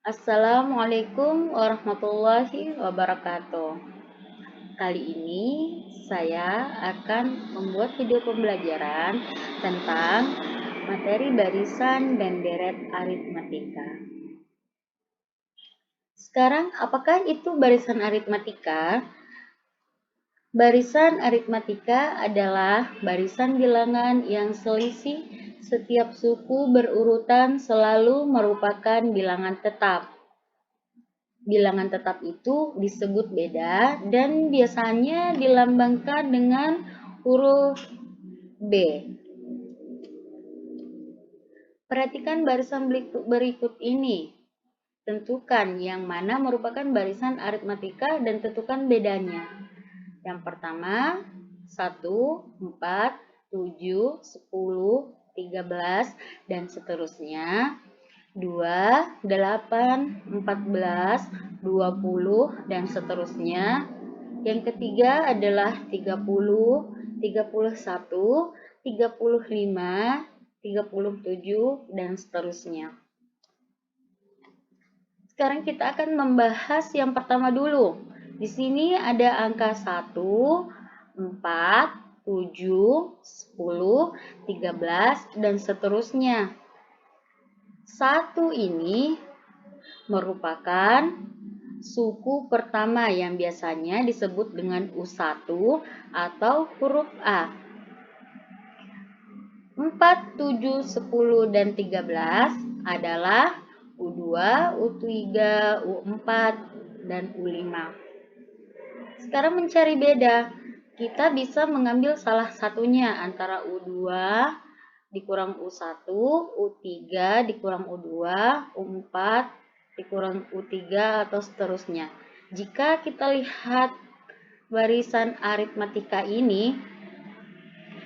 Assalamualaikum warahmatullahi wabarakatuh. Kali ini saya akan membuat video pembelajaran tentang materi barisan dan deret aritmatika. Sekarang, apakah itu barisan aritmatika? Barisan aritmatika adalah barisan bilangan yang selisih setiap suku berurutan selalu merupakan bilangan tetap. Bilangan tetap itu disebut beda dan biasanya dilambangkan dengan huruf B. Perhatikan barisan berikut ini. Tentukan yang mana merupakan barisan aritmatika dan tentukan bedanya. Yang pertama, 1, 4, 7, 10, 13, dan seterusnya. 2, 8, 14, 20, dan seterusnya. Yang ketiga adalah 30, 31, 35, 37, dan seterusnya. Sekarang kita akan membahas yang pertama dulu. Di sini ada angka 1, 4, 7, 10, 13, dan seterusnya. 1 ini merupakan suku pertama yang biasanya disebut dengan U1 atau huruf A. 4, 7, 10, dan 13 adalah U2, U3, U4, dan U5. Sekarang mencari beda. Kita bisa mengambil salah satunya antara U2 dikurang U1, U3 dikurang U2, U4 dikurang U3, atau seterusnya. Jika kita lihat barisan aritmatika ini,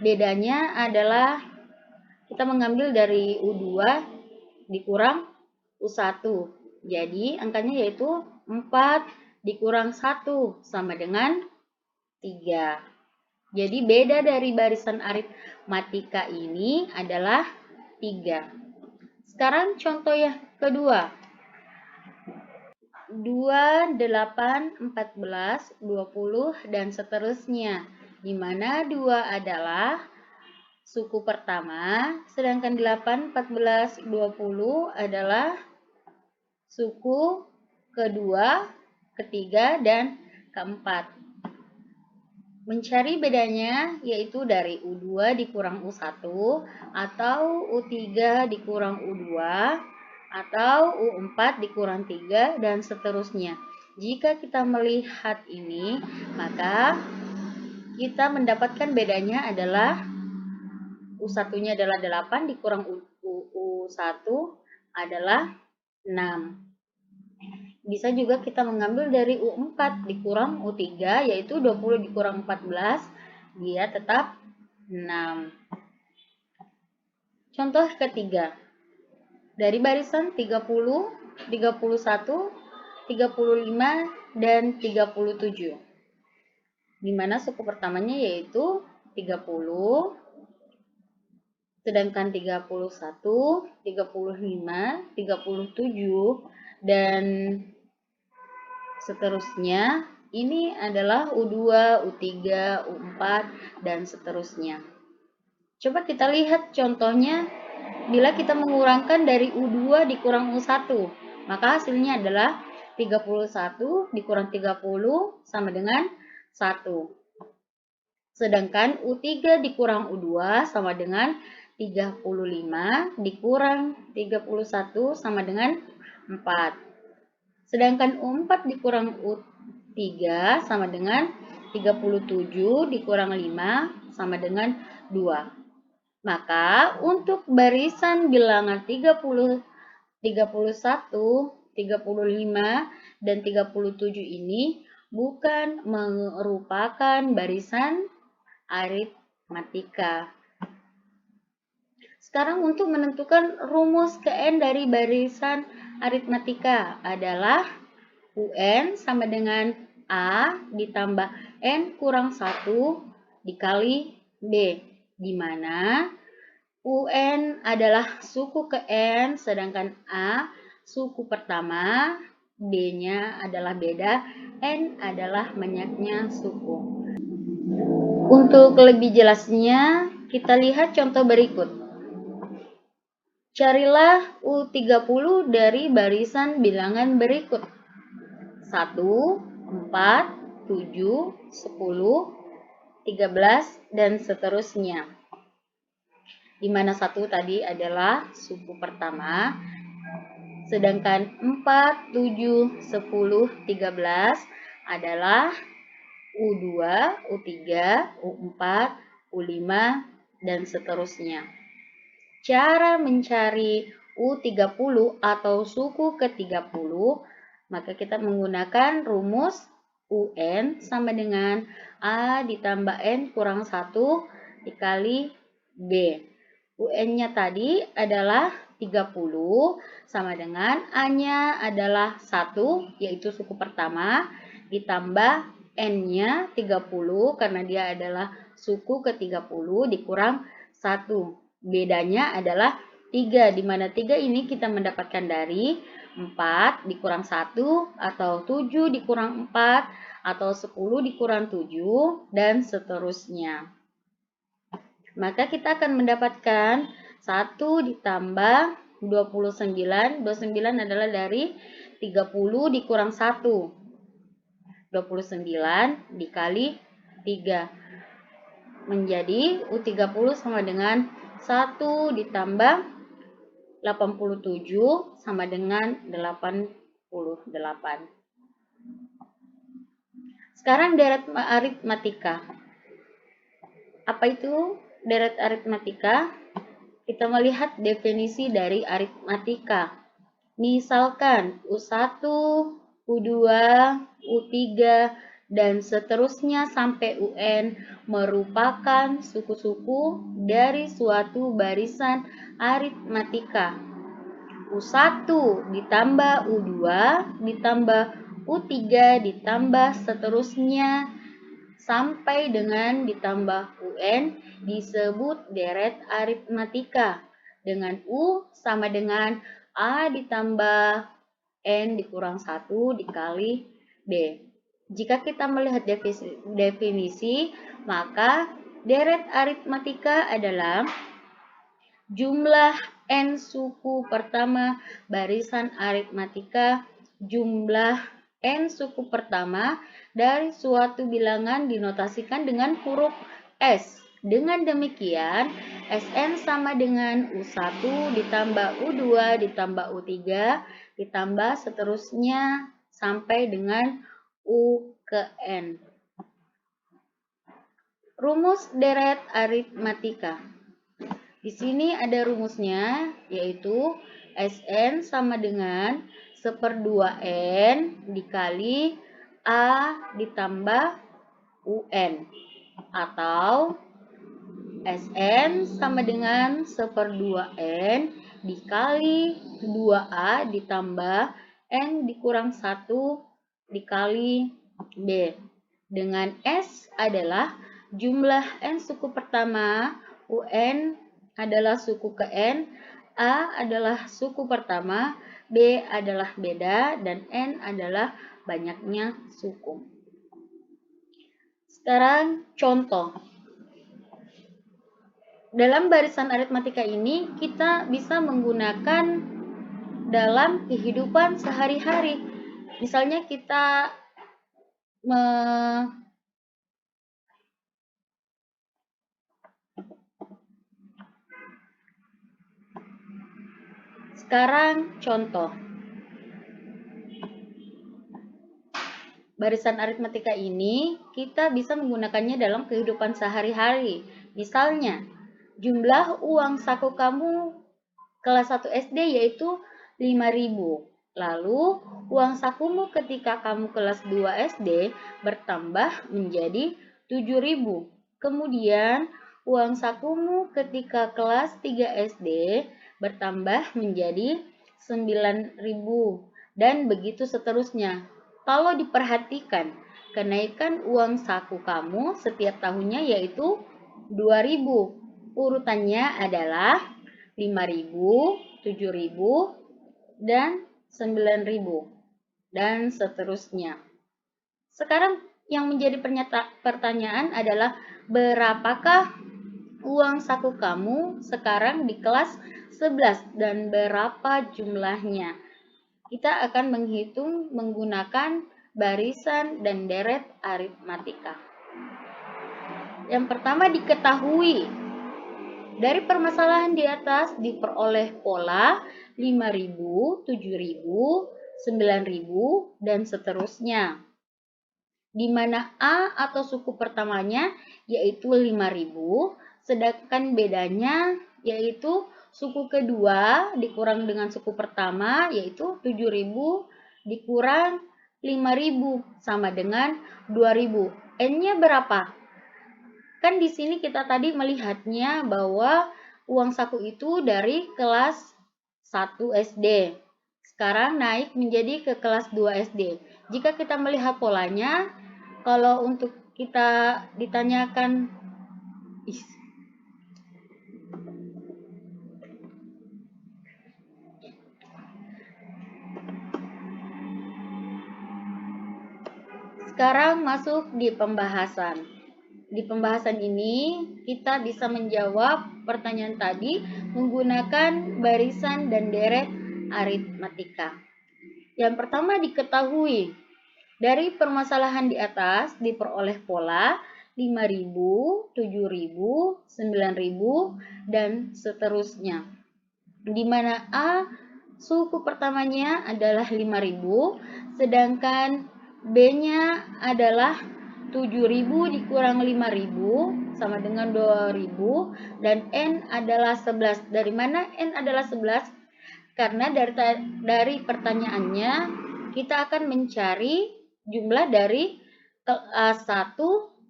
bedanya adalah kita mengambil dari U2 dikurang U1. Jadi angkanya yaitu 4 dikurang 1 sama dengan 3. Jadi beda dari barisan aritmatika ini adalah 3. Sekarang contoh yang kedua. 2, 8, 14, 20, dan seterusnya. Di mana 2 adalah suku pertama, sedangkan 8, 14, 20 adalah suku kedua, ketiga, dan keempat. Mencari bedanya yaitu dari U2 dikurang U1 atau U3 dikurang U2 atau U4 dikurang 3 dan seterusnya. Jika kita melihat ini, maka kita mendapatkan bedanya adalah U1-nya adalah 8 dikurang U1 adalah 6. Bisa juga kita mengambil dari U4 dikurang U3, yaitu 20 dikurang 14, dia tetap 6. Contoh ketiga. Dari barisan 30, 31, 35, dan 37. Di mana suku pertamanya yaitu 30, sedangkan 31, 35, 37, dan seterusnya. Ini adalah U2, U3, U4, dan seterusnya. Coba kita lihat contohnya. Bila kita mengurangkan dari U2 dikurang U1, maka hasilnya adalah 31 dikurang 30 sama dengan 1. Sedangkan U3 dikurang U2 sama dengan 35 dikurang 31 sama dengan 4. Sedangkan U4 dikurang U3 sama dengan 37 dikurang 5 sama dengan 2. Maka untuk barisan bilangan 30, 31, 35, dan 37 ini bukan merupakan barisan aritmatika. Sekarang untuk menentukan rumus Kn dari barisan aritmatika adalah UN sama dengan A ditambah N kurang 1 dikali B, di mana UN adalah suku ke N sedangkan A suku pertama, B-nya adalah beda, N adalah banyaknya suku. Untuk lebih jelasnya, kita lihat contoh berikut. Carilah U30 dari barisan bilangan berikut. 1, 4, 7, 10, 13, dan seterusnya. Di mana 1 tadi adalah suku pertama, sedangkan 4, 7, 10, 13 adalah U2, U3, U4, U5, dan seterusnya. Cara mencari U30 atau suku ke-30, maka kita menggunakan rumus UN sama dengan A ditambah N kurang 1 dikali B. UN-nya tadi adalah 30 sama dengan A-nya adalah 1, yaitu suku pertama, ditambah N-nya 30 karena dia adalah suku ke-30 dikurang 1. Bedanya adalah 3, di mana 3 ini kita mendapatkan dari 4 dikurang 1, atau 7 dikurang 4, atau 10 dikurang 7, dan seterusnya. Maka kita akan mendapatkan 1 ditambah 29. 29 adalah dari 30 dikurang 1. 29 dikali 3. Menjadi U30 sama dengan 1 ditambah 87 sama dengan 88. Sekarang deret aritmatika. Apa itu deret aritmatika? Kita melihat definisi dari aritmatika. Misalkan U1, U2, U3, dan seterusnya sampai UN merupakan suku-suku dari suatu barisan aritmatika. U1 ditambah U2 ditambah U3 ditambah seterusnya sampai dengan ditambah UN disebut deret aritmatika, dengan U sama dengan A ditambah N dikurang 1 dikali B. Jika kita melihat definisi, maka deret aritmatika adalah jumlah N suku pertama barisan aritmatika, jumlah N suku pertama dari suatu bilangan dinotasikan dengan huruf S. Dengan demikian, Sn sama dengan U1 ditambah U2 ditambah U3 ditambah seterusnya sampai dengan U ke N. Rumus deret aritmatika. Di sini ada rumusnya, yaitu Sn sama dengan 1/2N dikali A ditambah UN, atau Sn sama dengan 1/2N dikali 2A ditambah N dikurang 1 dikali B. Dengan S adalah jumlah N suku pertama, UN adalah suku ke N, A adalah suku pertama, B adalah beda, dan N adalah banyaknya suku. Sekarang contoh. Dalam barisan aritmatika ini kita bisa menggunakan dalam kehidupan sehari-hari. Misalnya kita Sekarang contoh. Barisan aritmatika ini kita bisa menggunakannya dalam kehidupan sehari-hari. Misalnya, jumlah uang saku kamu kelas 1 SD yaitu 5.000. Lalu, uang sakumu ketika kamu kelas 2 SD bertambah menjadi 7.000. Kemudian, uang sakumu ketika kelas 3 SD bertambah menjadi 9.000, dan begitu seterusnya. Kalau diperhatikan, kenaikan uang saku kamu setiap tahunnya yaitu 2.000. Urutannya adalah 5.000, 7.000, dan 9.000, dan seterusnya. Sekarang yang menjadi pertanyaan adalah berapakah uang saku kamu sekarang di kelas 11 dan berapa jumlahnya? Kita akan menghitung menggunakan barisan dan deret aritmatika. Yang pertama, diketahui dari permasalahan di atas diperoleh pola 5.000, 7.000, 9.000, dan seterusnya. Di mana A atau suku pertamanya yaitu 5.000, sedangkan bedanya yaitu suku kedua dikurang dengan suku pertama yaitu 7.000 dikurang 5.000 sama dengan 2.000. N-nya berapa? Kan di sini kita tadi melihatnya bahwa uang saku itu dari kelas 1 SD. Sekarang naik menjadi ke kelas 2 SD. Jika kita melihat polanya, kalau untuk kita ditanyakan sekarang masuk di pembahasan. Di pembahasan ini kita bisa menjawab pertanyaan tadi menggunakan barisan dan deret aritmatika. Yang pertama, diketahui dari permasalahan di atas diperoleh pola 5.000, 7.000, 9.000, dan seterusnya. Di mana A suku pertamanya adalah 5.000, sedangkan B-nya adalah 7.000 dikurang 5.000 sama dengan 2.000, dan N adalah 11. Dari mana N adalah 11? Karena dari pertanyaannya kita akan mencari jumlah dari kelas 1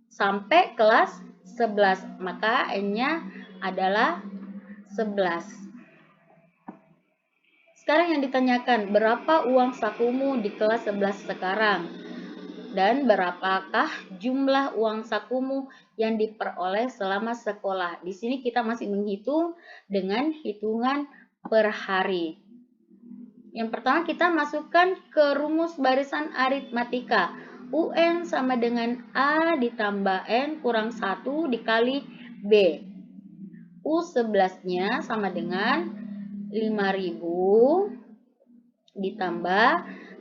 sampai kelas 11, maka N-nya adalah 11. Sekarang yang ditanyakan, berapa uang sakumu di kelas 11 sekarang? Dan berapakah jumlah uang sakumu yang diperoleh selama sekolah? Di sini kita masih menghitung dengan hitungan per hari. Yang pertama, kita masukkan ke rumus barisan aritmatika. UN sama dengan A ditambah N kurang 1 dikali B. U11-nya sama dengan 5.000 ditambah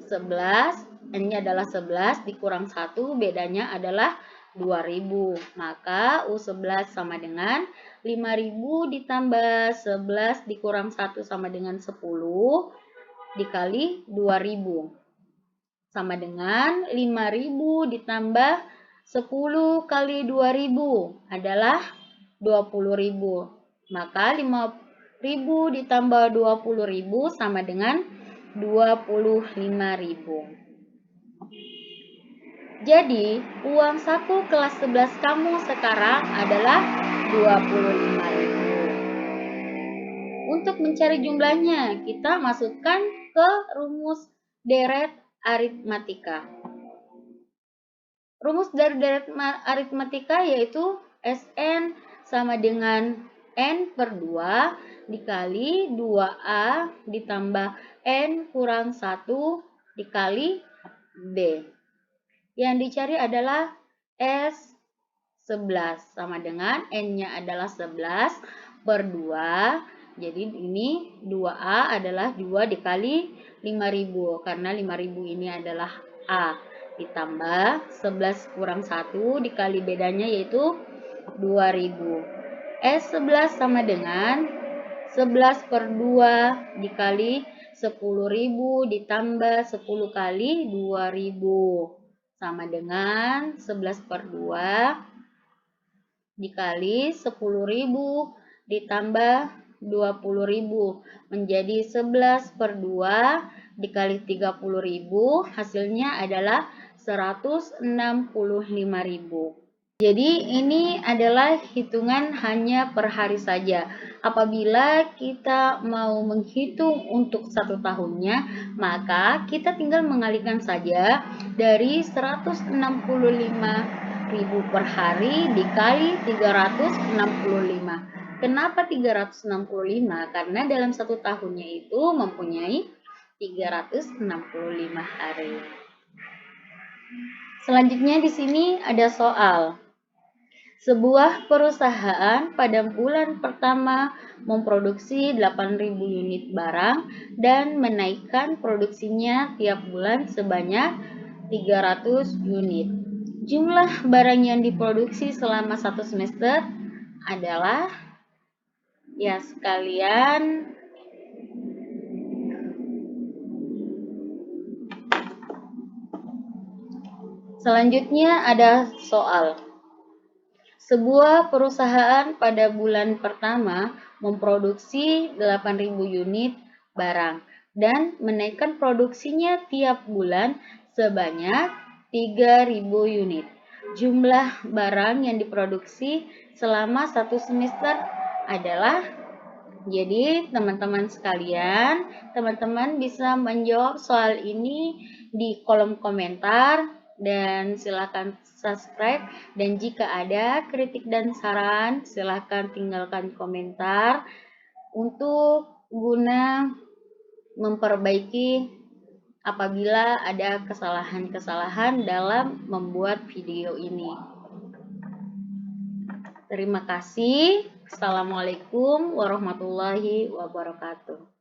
11, N-nya adalah 11 dikurang 1, bedanya adalah 2.000. Maka U11 sama dengan 5.000 ditambah 11 dikurang 1 sama dengan 10 dikali 2.000. Sama dengan 5.000 ditambah 10 kali 2.000 adalah 20.000. Maka 5.000 ditambah 20.000 sama dengan 25.000. Jadi, uang saku kelas 11 kamu sekarang adalah 25.000. Untuk mencari jumlahnya, kita masukkan ke rumus deret aritmatika. Rumus dari deret aritmatika yaitu Sn sama dengan N per 2 dikali 2A ditambah N kurang 1 dikali B. Yang dicari adalah S11 sama dengan N-nya adalah 11 per 2. Jadi ini 2A adalah 2 dikali 5.000 karena 5.000 ini adalah A. Ditambah 11 kurang 1 dikali bedanya yaitu 2.000. S11 sama dengan 11 per 2 dikali 10.000 ditambah 10 kali 2.000 sama dengan 11 per 2 dikali 10.000 ditambah 20.000 menjadi 11 per 2 dikali 30.000, hasilnya adalah 165.000. Jadi ini adalah hitungan hanya per hari saja. Apabila kita mau menghitung untuk 1 tahunnya, maka kita tinggal mengalihkan saja dari 165.000 per hari dikali 365. Kenapa 365? Karena dalam 1 tahunnya itu mempunyai 365 hari. Selanjutnya di sini ada soal. Sebuah perusahaan pada bulan pertama memproduksi 8.000 unit barang dan menaikkan produksinya tiap bulan sebanyak 300 unit. Jumlah barang yang diproduksi selama 1 semester adalah, ya sekalian, selanjutnya ada soal. Sebuah perusahaan pada bulan pertama memproduksi 8.000 unit barang dan menaikkan produksinya tiap bulan sebanyak 3.000 unit. Jumlah barang yang diproduksi selama 1 semester adalah, jadi teman-teman sekalian, teman-teman bisa menjawab soal ini di kolom komentar dan silakan subscribe, dan jika ada kritik dan saran silakan tinggalkan komentar untuk guna memperbaiki apabila ada kesalahan-kesalahan dalam membuat video ini. Terima kasih. Assalamualaikum warahmatullahi wabarakatuh.